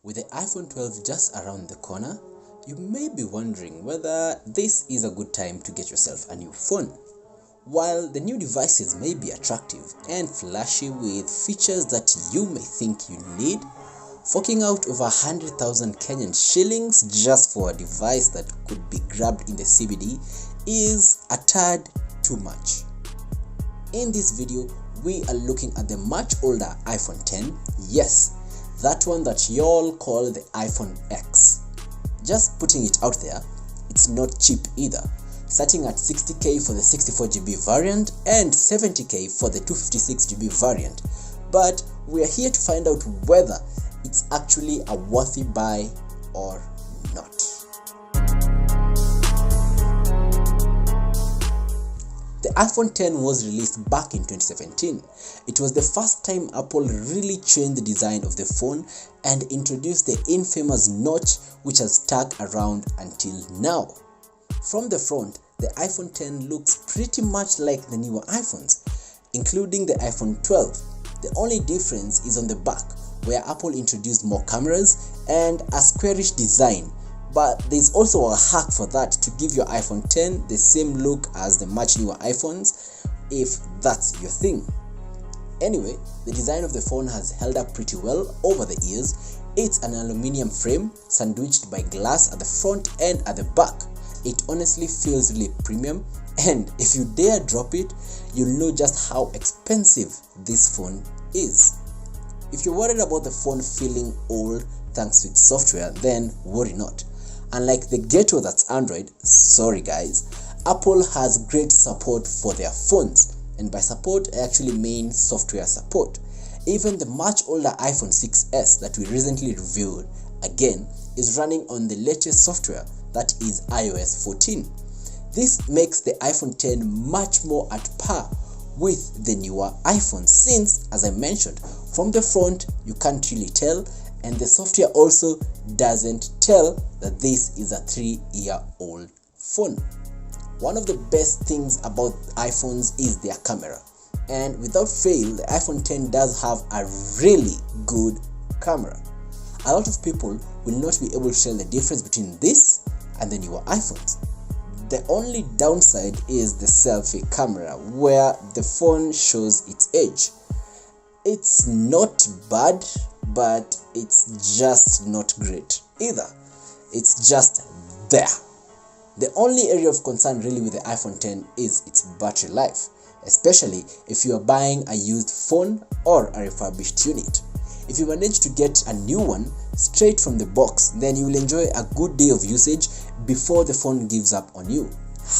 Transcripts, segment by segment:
With the iPhone 12 just around the corner, you may be wondering whether this is a good time to get yourself a new phone. While the new devices may be attractive and flashy with features that you may think you need, forking out over 100,000 Kenyan shillings just for a device that could be grabbed in the CBD is a tad too much. In this video, we are looking at the much older iPhone 10, yes, that one that y'all call the iPhone X. Just putting it out there, it's not cheap either, starting at 60k for the 64GB variant and 70k for the 256GB variant. But we are here to find out whether it's actually a worthy buy or not. The iPhone 10 was released back in 2017. It was the first time Apple really changed the design of the phone and introduced the infamous notch which has stuck around until now. From the front, the iPhone 10 looks pretty much like the newer iPhones, including the iPhone 12. The only difference is on the back, where Apple introduced more cameras and a squarish design. But there's also a hack for that to give your iPhone 10 the same look as the much newer iPhones, if that's your thing. Anyway, the design of the phone has held up pretty well over the years. It's an aluminium frame sandwiched by glass at the front and at the back. It honestly feels really premium, and if you dare drop it, you'll know just how expensive this phone is. If you're worried about the phone feeling old thanks to its software, then worry not. Unlike the ghetto that's Android, sorry guys, Apple has great support for their phones, and by support I actually mean software support. Even the much older iPhone 6s that we recently reviewed, again, is running on the latest software, that is iOS 14. This makes the iPhone 10 much more at par with the newer iPhones, since, as I mentioned, from the front you can't really tell, and the software also doesn't tell that this is a 3-year-old phone. One of the best things about iPhones is their camera, and without fail, the iPhone 10 does have a really good camera. A lot of people will not be able to tell the difference between this and the newer iPhones. The only downside is the selfie camera, where the phone shows its age. It's not bad, but it's just not great either. It's just there. The only area of concern really with the iPhone 10 is its battery life, especially if you are buying a used phone or a refurbished unit. If you manage to get a new one straight from the box, then you will enjoy a good day of usage before the phone gives up on you.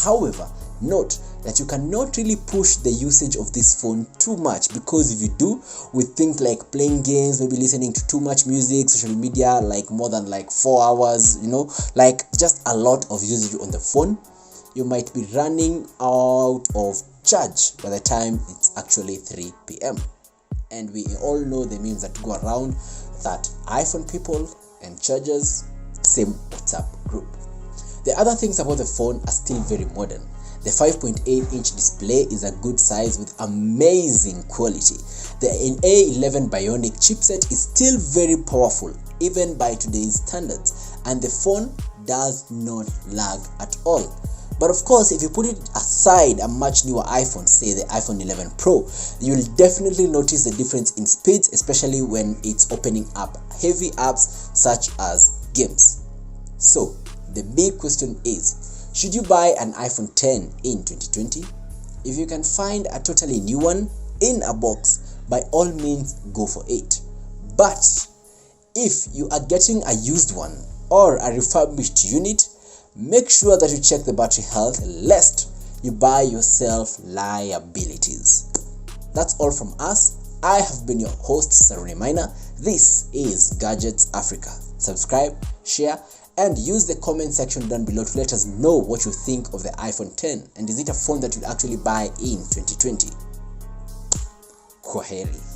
However, note that you cannot really push the usage of this phone too much, because if you do, with things like playing games, maybe listening to too much music, social media, like more than 4 hours, like just a lot of usage on the phone, you might be running out of charge by the time it's actually 3 p.m. And we all know the memes that go around that iPhone people and chargers, same WhatsApp group. The other things about the phone are still very modern. The 5.8-inch display is a good size with amazing quality. The A11 Bionic chipset is still very powerful, even by today's standards, and the phone does not lag at all. But of course, if you put it aside a much newer iPhone, say the iPhone 11 Pro, you'll definitely notice the difference in speeds, especially when it's opening up heavy apps such as games. So, the big question is, should you buy an iPhone 10 in 2020? If you can find a totally new one in a box, by all means go for it. But if you are getting a used one or a refurbished unit, make sure that you check the battery health lest you buy yourself liabilities. That's all from us. I have been your host, Saruni Maina. This is Gadgets Africa. Subscribe, share, and use the comment section down below to let us know what you think of the iPhone 10, and is it a phone that you'll actually buy in 2020? Kwaheri.